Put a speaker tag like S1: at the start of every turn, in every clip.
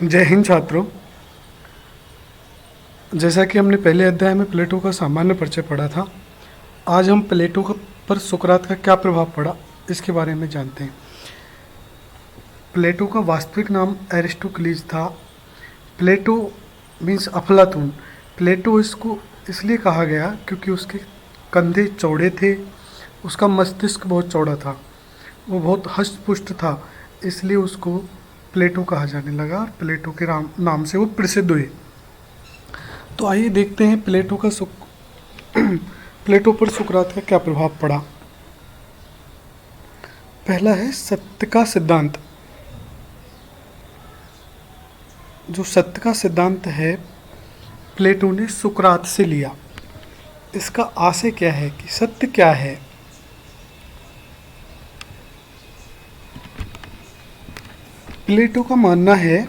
S1: जय हिंद छात्रों। जैसा कि हमने पहले अध्याय में प्लेटो का सामान्य परिचय पढ़ा था, आज हम पर सुकरात का क्या प्रभाव पड़ा इसके बारे में जानते हैं। प्लेटो का वास्तविक नाम एरिस्टोक्लीज था। प्लेटो मीन्स अफलातून। प्लेटो इसको इसलिए कहा गया क्योंकि उसके कंधे चौड़े थे, उसका मस्तिष्क बहुत चौड़ा था, वो बहुत हष्ट-पुष्ट था, इसलिए उसको प्लेटो कहा जाने लगा और प्लेटो के नाम से वो प्रसिद्ध हुए। तो आइए देखते हैं प्लेटो पर सुकरात का क्या प्रभाव पड़ा। पहला है सत्य का सिद्धांत। जो सत्य का सिद्धांत है प्लेटो ने सुकरात से लिया। इसका आशय क्या है कि सत्य क्या है। प्लेटो का मानना है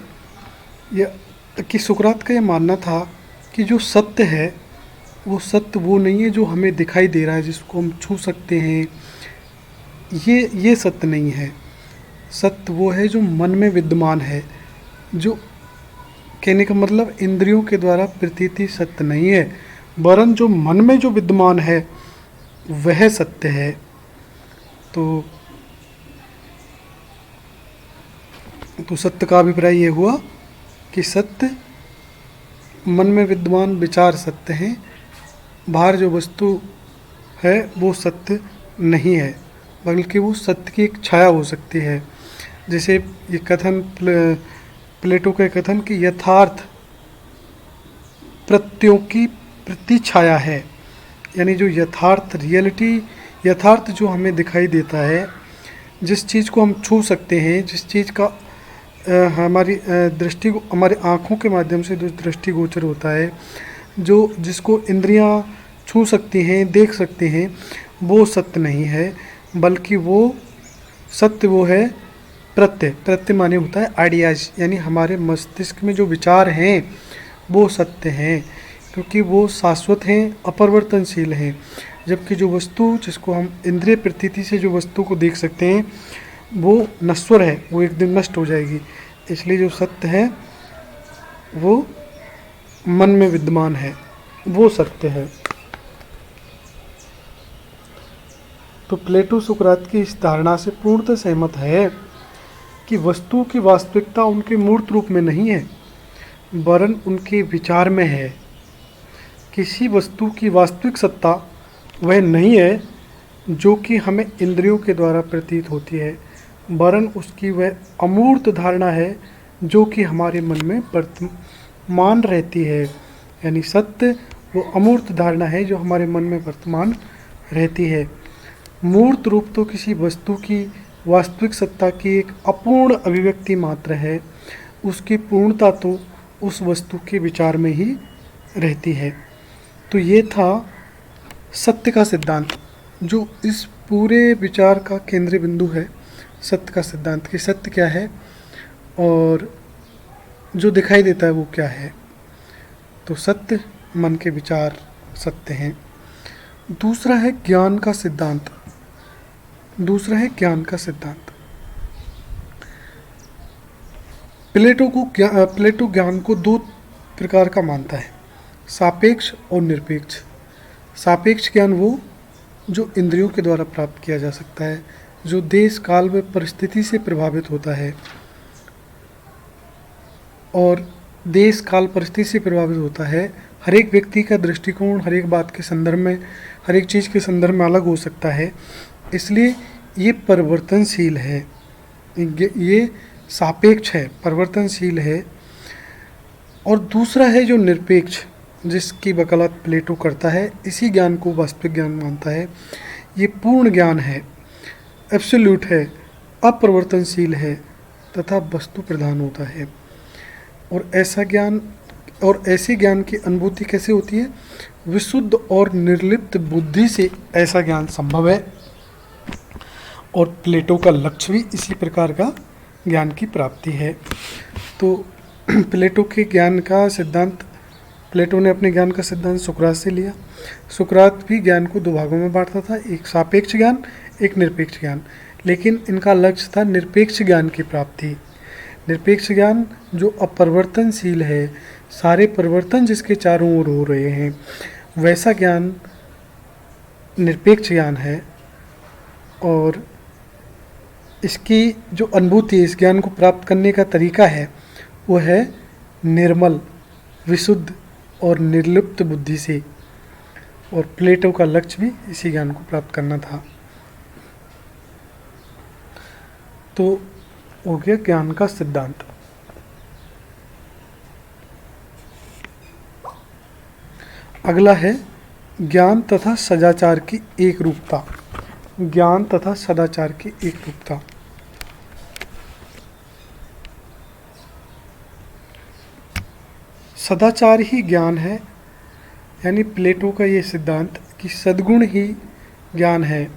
S1: कि सुकरात का यह मानना था कि जो सत्य है वो सत्य वो नहीं है जो हमें दिखाई दे रहा है, जिसको हम छू सकते हैं। ये सत्य नहीं है। सत्य वो है जो मन में विद्यमान है। जो कहने का मतलब इंद्रियों के द्वारा प्रतीति सत्य नहीं है, वरन जो मन में जो विद्यमान है वह सत्य है। तो सत्य का अभिप्राय ये हुआ कि सत्य मन में विद्यमान विचार सत्य हैं, बाहर जो वस्तु है वो सत्य नहीं है, बल्कि वो सत्य की एक छाया हो सकती है। जैसे ये कथन प्लेटो का कथन कि यथार्थ प्रत्ययों की प्रतिछाया है, यानी जो यथार्थ यथार्थ जो हमें दिखाई देता है, जिस चीज़ को हम छू सकते हैं, जिस चीज़ का हमारी दृष्टि को हमारी आँखों के माध्यम से जो दृष्टिगोचर होता है, जो जिसको इंद्रियां छू सकती हैं, देख सकते हैं, वो सत्य नहीं है, बल्कि वो सत्य वो है प्रत्यय माने होता है आइडियाज, यानी हमारे मस्तिष्क में जो विचार हैं वो सत्य हैं, क्योंकि वो शाश्वत हैं, अपरिवर्तनशील हैं। जबकि जो वस्तु जिसको हम इंद्रिय प्रतीति से जो वस्तु को देख सकते हैं वो नश्वर है, वो एक दिन नष्ट हो जाएगी। इसलिए जो सत्य है वो मन में विद्यमान है, वो सत्य है। तो प्लेटो सुकरात की इस धारणा से पूर्णतः सहमत है कि वस्तु की वास्तविकता उनके मूर्त रूप में नहीं है, वरन उनके विचार में है। किसी वस्तु की वास्तविक सत्ता वह नहीं है जो कि हमें इंद्रियों के द्वारा प्रतीत होती है, वरन उसकी वह अमूर्त धारणा है जो कि हमारे मन में वर्तमान रहती है। यानी सत्य वो अमूर्त धारणा है जो हमारे मन में वर्तमान रहती है। मूर्त रूप तो किसी वस्तु की वास्तविक सत्ता की एक अपूर्ण अभिव्यक्ति मात्र है, उसकी पूर्णता तो उस वस्तु के विचार में ही रहती है। तो ये था सत्य का सिद्धांत, जो इस पूरे विचार का केंद्रीय बिंदु है। सत्य का सिद्धांत कि सत्य क्या है और जो दिखाई देता है वो क्या है। तो सत्य मन के विचार सत्य हैं। दूसरा है ज्ञान का सिद्धांत। प्लेटो ज्ञान को दो प्रकार का मानता है, सापेक्ष और निरपेक्ष। सापेक्ष ज्ञान वो जो इंद्रियों के द्वारा प्राप्त किया जा सकता है, जो देश काल व परिस्थिति से प्रभावित होता है, और देश काल परिस्थिति से प्रभावित होता है। हर एक व्यक्ति का दृष्टिकोण हर एक बात के संदर्भ में, हर एक चीज़ के संदर्भ में अलग हो सकता है, इसलिए ये परिवर्तनशील है, ये सापेक्ष है, परिवर्तनशील है। और दूसरा है जो निरपेक्ष, जिसकी वकालत प्लेटो करता है, इसी ज्ञान को वास्तविक ज्ञान मानता है। ये पूर्ण ज्ञान है, एब्सोल्यूट है, अपरिवर्तनशील है तथा वस्तु प्रधान होता है। और ऐसे ज्ञान की अनुभूति कैसे होती है? विशुद्ध और निर्लिप्त बुद्धि से ऐसा ज्ञान संभव है, और प्लेटो का लक्ष्य भी इसी प्रकार का ज्ञान की प्राप्ति है। तो प्लेटो ने अपने ज्ञान का सिद्धांत सुकरात से लिया। सुकरात भी ज्ञान को दो भागों में बांटता था, एक सापेक्ष ज्ञान, एक निरपेक्ष ज्ञान, लेकिन इनका लक्ष्य था निरपेक्ष ज्ञान की प्राप्ति। निरपेक्ष ज्ञान जो अपरिवर्तनशील है, सारे परिवर्तन जिसके चारों ओर हो रहे हैं, वैसा ज्ञान निरपेक्ष ज्ञान है। और इसकी जो अनुभूति, इस ज्ञान को प्राप्त करने का तरीका है, वो है निर्मल, विशुद्ध और निर्लिप्त बुद्धि से। और प्लेटो का लक्ष्य भी इसी ज्ञान को प्राप्त करना था। तो हो गया ज्ञान का सिद्धांत। अगला है ज्ञान तथा सदाचार की एक रूपता। ज्ञान तथा सदाचार की एक रूपता। सदाचार ही ज्ञान है, यानी प्लेटो का ये सिद्धांत कि सद्गुण ही ज्ञान है,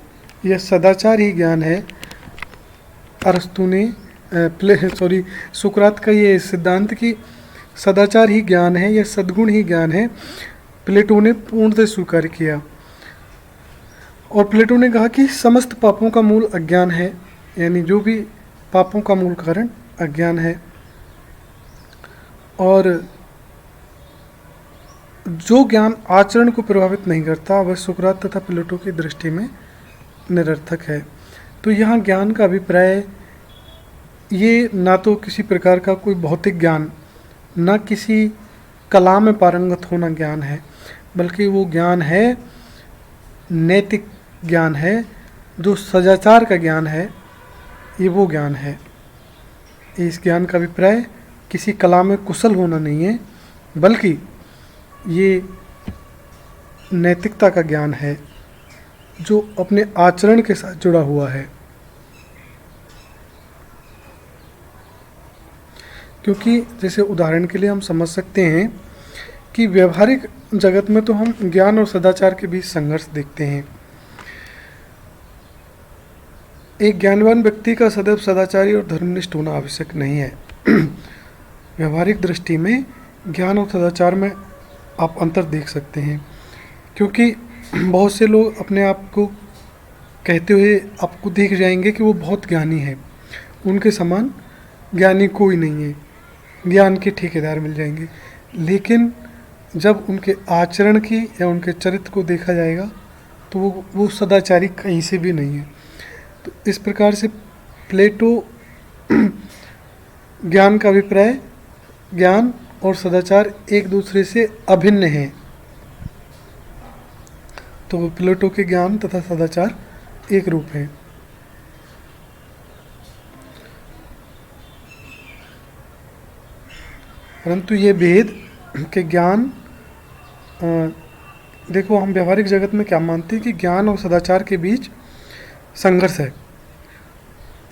S1: यह सदाचार ही ज्ञान है। अरस्तु ने सुकरात का ये सिद्धांत कि सदाचार ही ज्ञान है, यह सद्गुण ही ज्ञान है, प्लेटो ने पूर्णतः स्वीकार किया। और प्लेटो ने कहा कि समस्त पापों का मूल अज्ञान है, यानी जो भी पापों का मूल कारण अज्ञान है। और जो ज्ञान आचरण को प्रभावित नहीं करता वह सुकरात तथा प्लेटो की दृष्टि में निरर्थक है। तो यहाँ ज्ञान का अभिप्राय ये ना तो किसी प्रकार का कोई भौतिक ज्ञान, ना किसी कला में पारंगत होना ज्ञान है, बल्कि वो ज्ञान है, नैतिक ज्ञान है, जो सदाचार का ज्ञान है, ये वो ज्ञान है। इस ज्ञान का अभिप्राय किसी कला में कुशल होना नहीं है, बल्कि ये नैतिकता का ज्ञान है जो अपने आचरण के साथ जुड़ा हुआ है। क्योंकि जैसे उदाहरण के लिए हम समझ सकते हैं कि व्यवहारिक जगत में तो हम ज्ञान और सदाचार के बीच संघर्ष देखते हैं। एक ज्ञानवान व्यक्ति का सदैव सदाचारी और धर्मनिष्ठ होना आवश्यक नहीं है। व्यवहारिक दृष्टि में ज्ञान और सदाचार में आप अंतर देख सकते हैं, क्योंकि बहुत से लोग अपने आप को कहते हुए आपको देख जाएंगे कि वो बहुत ज्ञानी है, उनके समान ज्ञानी कोई नहीं है, ज्ञान के ठेकेदार मिल जाएंगे। लेकिन जब उनके आचरण की या उनके चरित्र को देखा जाएगा तो वो सदाचारी कहीं से भी नहीं है। तो इस प्रकार से प्लेटो ज्ञान का अभिप्राय, ज्ञान और सदाचार एक दूसरे से अभिन्न हैं। तो प्लेटो के ज्ञान तथा सदाचार एक रूप है। परंतु ये भेद के ज्ञान, देखो हम व्यवहारिक जगत में क्या मानते हैं कि ज्ञान और सदाचार के बीच संघर्ष है,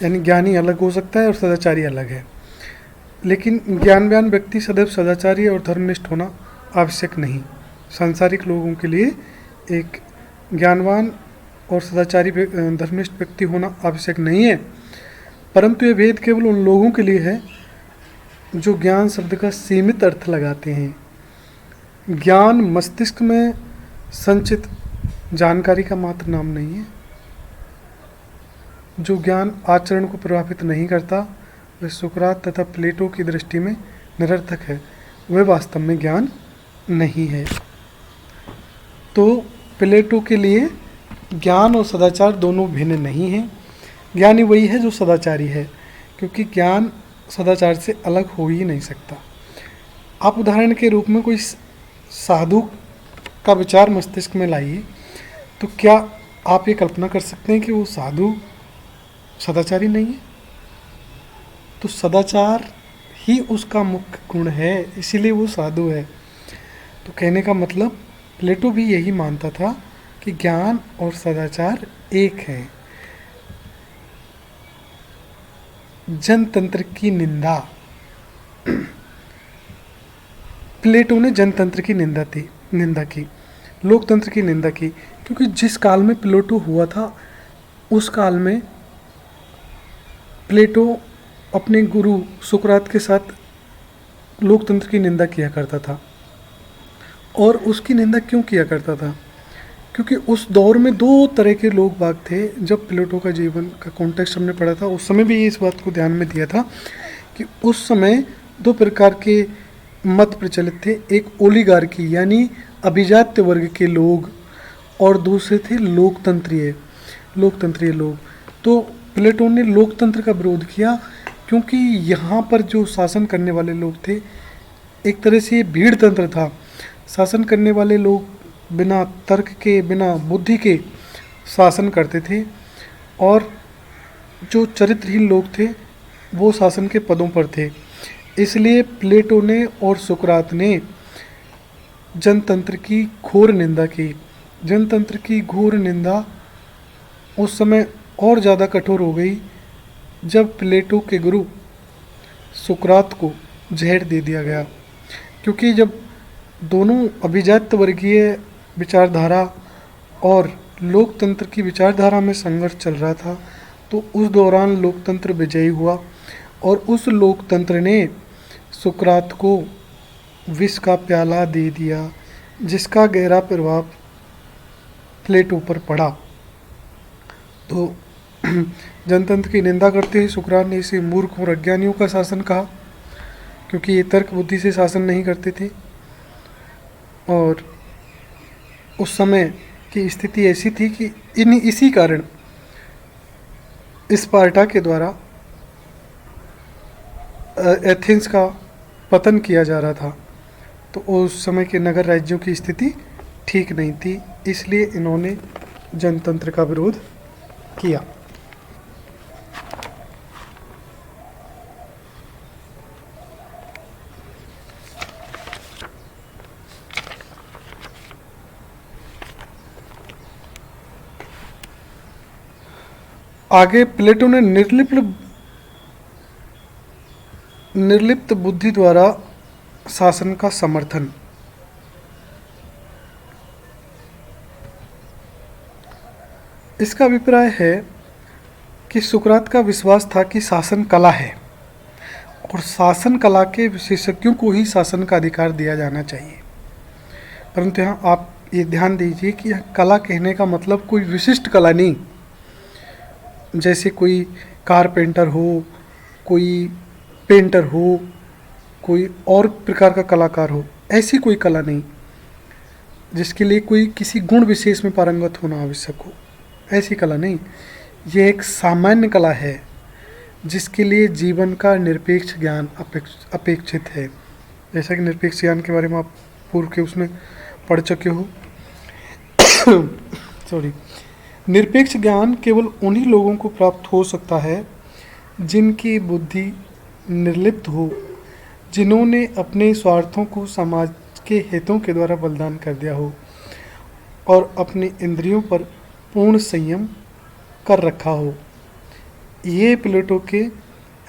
S1: यानी ज्ञानी अलग हो सकता है और सदाचारी अलग है। लेकिन ज्ञानवान व्यक्ति सदैव सदाचारी और धर्मनिष्ठ होना आवश्यक नहीं। सांसारिक लोगों के लिए एक ज्ञानवान और सदाचारी धर्मनिष्ठ व्यक्ति होना आवश्यक नहीं है, परंतु ये भेद केवल उन लोगों के लिए है जो ज्ञान शब्द का सीमित अर्थ लगाते हैं। ज्ञान मस्तिष्क में संचित जानकारी का मात्र नाम नहीं है। जो ज्ञान आचरण को प्रभावित नहीं करता वह सुकरात तथा प्लेटो की दृष्टि में निरर्थक है, वह वास्तव में ज्ञान नहीं है। तो प्लेटो के लिए ज्ञान और सदाचार दोनों भिन्न नहीं हैं। ज्ञानी वही है जो सदाचारी है, क्योंकि ज्ञान सदाचार से अलग हो ही नहीं सकता। आप उदाहरण के रूप में कोई साधु का विचार मस्तिष्क में लाइए, तो क्या आप ये कल्पना कर सकते हैं कि वो साधु सदाचारी नहीं है? तो सदाचार ही उसका मुख्य गुण है, इसीलिए वो साधु है। तो कहने का मतलब प्लेटो भी यही मानता था कि ज्ञान और सदाचार एक है। जनतंत्र की निंदा, प्लेटो ने जनतंत्र की निंदा की, लोकतंत्र की निंदा की, क्योंकि जिस काल में प्लेटो हुआ था उस काल में प्लेटो अपने गुरु सुकरात के साथ लोकतंत्र की निंदा किया करता था। और उसकी निंदा क्यों किया करता था? क्योंकि उस दौर में दो तरह के लोग बाग थे। जब प्लेटो का जीवन का कॉन्टेक्स्ट हमने पढ़ा था उस समय भी इस बात को ध्यान में दिया था कि उस समय दो प्रकार के मत प्रचलित थे। एक ओलिगार्की यानी अभिजात्य वर्ग के लोग, और दूसरे थे लोकतंत्रीय लोग। तो प्लेटो ने लोकतंत्र का विरोध किया, क्योंकि यहाँ पर जो शासन करने वाले लोग थे, एक तरह से भीड़ तंत्र था। शासन करने वाले लोग बिना तर्क के, बिना बुद्धि के शासन करते थे, और जो चरित्रहीन लोग थे वो शासन के पदों पर थे। इसलिए प्लेटो ने और सुकरात ने जनतंत्र की घोर निंदा की। जनतंत्र की घोर निंदा उस समय और ज़्यादा कठोर हो गई जब प्लेटो के गुरु सुकरात को जहर दे दिया गया, क्योंकि जब दोनों अभिजात वर्गीय विचारधारा और लोकतंत्र की विचारधारा में संघर्ष चल रहा था, तो उस दौरान लोकतंत्र विजयी हुआ, और उस लोकतंत्र ने सुकरात को विष का प्याला दे दिया, जिसका गहरा प्रभाव प्लेटो पर पड़ा। तो जनतंत्र की निंदा करते ही सुकरात ने इसे मूर्ख और अज्ञानियों का शासन कहा, क्योंकि ये तर्क बुद्धि से शासन नहीं करते थे। और उस समय की स्थिति ऐसी थी कि इसी कारण स्पार्टा के द्वारा एथेंस का पतन किया जा रहा था। तो उस समय के नगर राज्यों की स्थिति ठीक नहीं थी, इसलिए इन्होंने जनतंत्र का विरोध किया। आगे प्लेटो ने निर्लिप्त बुद्धि द्वारा शासन का समर्थन। इसका अभिप्राय है कि सुकरात का विश्वास था कि शासन कला है, और शासन कला के विशेषज्ञों को ही शासन का अधिकार दिया जाना चाहिए। परंतु यहाँ आप ये ध्यान दीजिए कि कला कहने का मतलब कोई विशिष्ट कला नहीं, जैसे कोई कारपेंटर हो, कोई पेंटर हो, कोई और प्रकार का कलाकार हो, ऐसी कोई कला नहीं जिसके लिए कोई किसी गुण विशेष में पारंगत होना आवश्यक हो, ऐसी कला नहीं। यह एक सामान्य कला है जिसके लिए जीवन का निरपेक्ष ज्ञान अपेक्षित है। जैसा कि निरपेक्ष ज्ञान के बारे में आप पूर्व के उसमें पढ़ चुके हो। सॉरी, निरपेक्ष ज्ञान केवल उन्हीं लोगों को प्राप्त हो सकता है जिनकी बुद्धि निर्लिप्त हो, जिन्होंने अपने स्वार्थों को समाज के हितों के द्वारा बलिदान कर दिया हो, और अपने इंद्रियों पर पूर्ण संयम कर रखा हो। ये प्लेटो के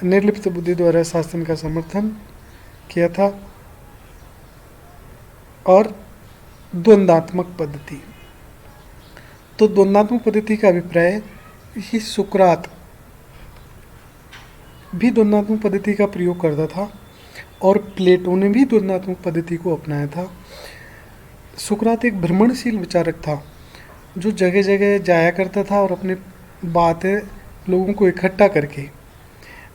S1: निर्लिप्त बुद्धि द्वारा शासन का समर्थन किया था। और द्वंद्वात्मक पद्धति, तो द्वंद्वात्मक पद्धति का अभिप्राय ये सुकरात भी द्वंद्वात्मक पद्धति का प्रयोग करता था, और प्लेटो ने भी द्वंद्वात्मक पद्धति को अपनाया था। सुकरात एक भ्रमणशील विचारक था, जो जगह जगह जाया करता था और अपने बातें लोगों को इकट्ठा करके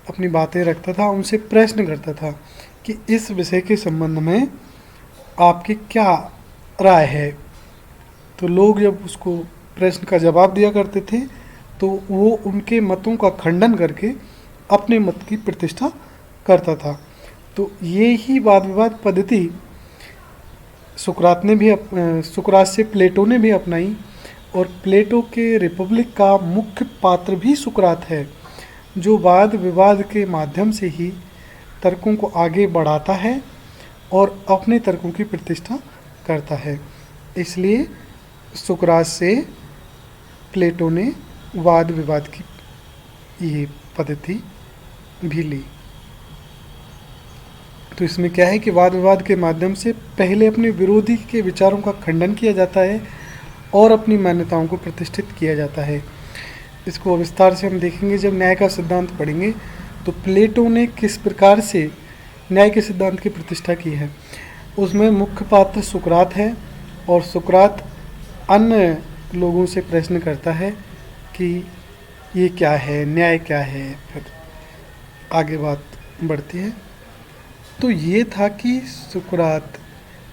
S1: अपनी बातें रखता था, उनसे प्रश्न करता था कि इस विषय के संबंध में आपकी क्या राय है। तो लोग जब उसको प्रश्न का जवाब दिया करते थे, तो वो उनके मतों का खंडन करके अपने मत की प्रतिष्ठा करता था। तो ये ही वाद विवाद पद्धति सुकरात से प्लेटो ने भी अपनाई, और प्लेटो के रिपब्लिक का मुख्य पात्र भी सुकरात है, जो वाद विवाद के माध्यम से ही तर्कों को आगे बढ़ाता है और अपने तर्कों की प्रतिष्ठा करता है। इसलिए सुकरात से प्लेटो ने वाद विवाद की ये पद्धति भी ली। तो इसमें क्या है कि वाद विवाद के माध्यम से पहले अपने विरोधी के विचारों का खंडन किया जाता है और अपनी मान्यताओं को प्रतिष्ठित किया जाता है। इसको विस्तार से हम देखेंगे जब न्याय का सिद्धांत पढ़ेंगे, तो प्लेटो ने किस प्रकार से न्याय के सिद्धांत की प्रतिष्ठा की है। उसमें मुख्य पात्र सुकरात है, और सुकरात अन्य लोगों से प्रश्न करता है कि ये क्या है, न्याय क्या है। फिर आगे बात बढ़ती है। तो ये था कि सुकरात,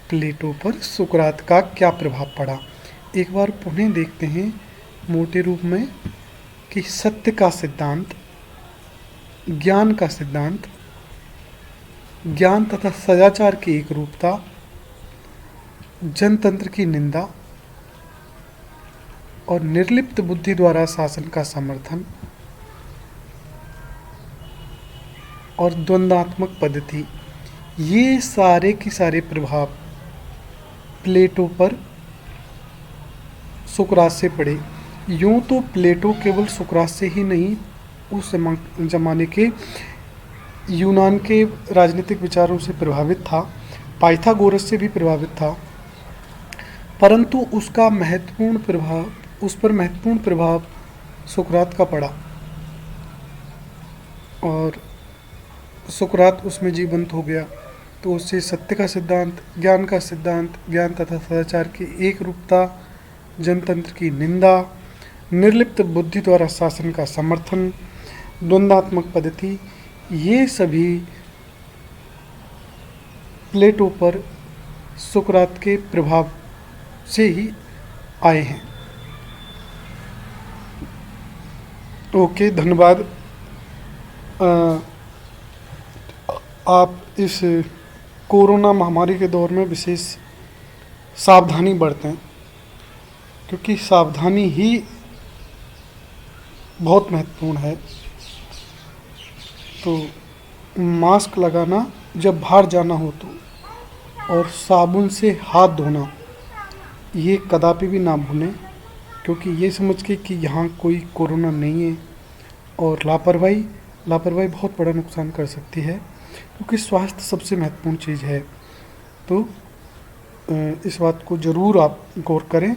S1: प्लेटो पर सुकरात का क्या प्रभाव पड़ा। एक बार पुनः देखते हैं मोटे रूप में कि सत्य का सिद्धांत, ज्ञान का सिद्धांत, ज्ञान तथा सदाचार की एक रूपता, जनतंत्र की निंदा और निर्लिप्त बुद्धि द्वारा शासन का समर्थन और द्वंद्वात्मक पद्धति, ये सारे के सारे प्रभाव प्लेटो पर सुकरात से पड़े। यूं तो प्लेटो केवल सुकरात से ही नहीं, उस जमाने के यूनान के राजनीतिक विचारों से प्रभावित था, पाइथागोरस से भी प्रभावित था, परंतु उसका महत्वपूर्ण प्रभाव, उस पर महत्वपूर्ण प्रभाव सुकरात का पड़ा और सुकरात उसमें जीवंत हो गया। तो उससे सत्य का सिद्धांत, ज्ञान का सिद्धांत, ज्ञान तथा सदाचार की एक रूपता, जनतंत्र की निंदा, निर्लिप्त बुद्धि द्वारा शासन का समर्थन, द्वंद्वात्मक पद्धति, ये सभी प्लेटो पर सुकरात के प्रभाव से ही आए हैं। ओके, धन्यवाद। आप इस कोरोना महामारी के दौर में विशेष सावधानी बरतें, क्योंकि सावधानी ही बहुत महत्वपूर्ण है। तो मास्क लगाना जब बाहर जाना हो तो, और साबुन से हाथ धोना ये कदापि भी ना भूलें, क्योंकि ये समझ के कि यहाँ कोई कोरोना नहीं है। और लापरवाही बहुत बड़ा नुकसान कर सकती है, क्योंकि स्वास्थ्य सबसे महत्वपूर्ण चीज़ है। तो इस बात को ज़रूर आप गौर करें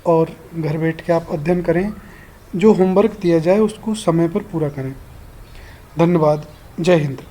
S1: और घर बैठ के आप अध्ययन करें, जो होमवर्क दिया जाए उसको समय पर पूरा करें। धन्यवाद। जय हिंद।